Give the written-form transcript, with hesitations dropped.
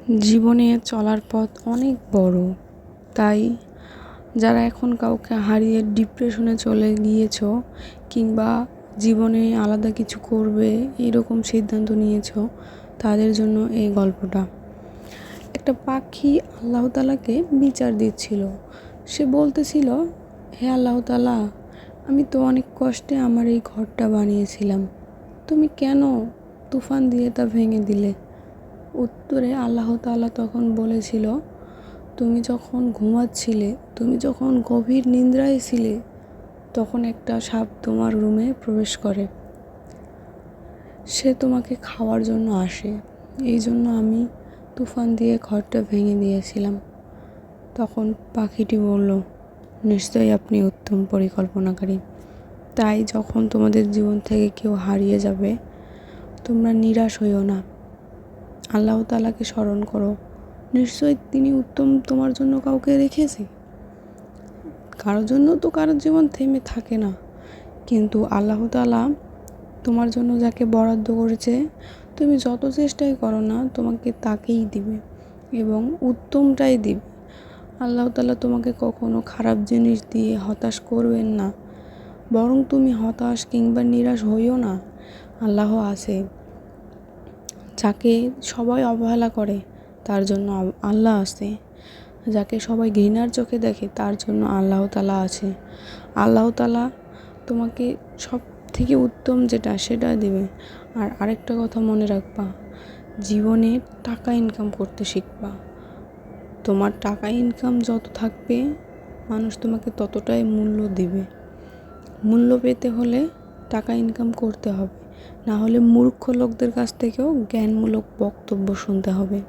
জীবনে চলার পথ অনেক বড়, তাই যারা এখন কাউকে হারিয়ে ডিপ্রেশনে চলে গিয়েছো কিংবা জীবনে আলাদা কিছু করবে এরকম সিদ্ধান্ত নিয়েছো, তাদের জন্য এই গল্পটা। একটা পাখি আল্লাহ তাআলাকে বিচার দিচ্ছিল। সে বলতেছিল, হে আল্লাহ তাআলা, আমি তো অনেক কষ্টে আমার এই ঘরটা বানিয়েছিলাম, তুমি কেন তুফান দিয়ে তা ভেঙে দিলে? উত্তরে আল্লাহ তাআলা তখন বলেছিল, তুমি যখন ঘুমাচ্ছিলে, তুমি যখন গভীর নিদ্রায় ছিলে, তখন একটা সাপ তোমার রুমে প্রবেশ করে। সে তোমাকে খাওয়ার জন্য আসে, এই জন্য আমি তুফান দিয়ে ঘরটা ভেঙে দিয়েছিলাম। তখন পাখিটি বলল, নিশ্চয়ই আপনি উত্তম পরিকল্পনাকারী। তাই যখন তোমাদের জীবন থেকে কেউ হারিয়ে যাবে, তোমরা নিরাশ হইও না, আল্লাহ তাআলাকে স্মরণ করো। নিশ্চয়ই তিনি উত্তম তোমার জন্য কাউকে রেখেছে। কারোর জন্য তো কারোর জীবন থেমে থাকে না, কিন্তু আল্লাহ তাআলা তোমার জন্য যাকে বরাদ্দ করেছে, তুমি যত চেষ্টাই করো না, তোমাকে তাকেই দিবে এবং উত্তমটাই দিবে। আল্লাহ তাআলা তোমাকে কখনো খারাপ জিনিস দিয়ে হতাশ করবেন না, বরং তুমি হতাশ কিংবা নিরাশ হইও না। আল্লাহ আছে। যাকে সবাই অবহেলা করে, তার জন্য আল্লাহ আছে। যাকে সবাই ঘৃণার চোখে দেখে, তার জন্য আল্লাহ তাআলা আছে। আল্লাহ তাআলা তোমাকে সব থেকে উত্তম যেটা, সেটা দেবে। আর আরেকটা কথা মনে রাখবা, জীবনে টাকা ইনকাম করতে শিখবা। তোমার টাকা ইনকাম যত থাকবে, মানুষ তোমাকে ততটাই মূল্য দিবে। মূল্য পেতে হলে টাকা ইনকাম করতে হবে, না হলে মূর্খ লোকদের কাছ থেকেও জ্ঞানমূলক বক্তব্য শুনতে হবে।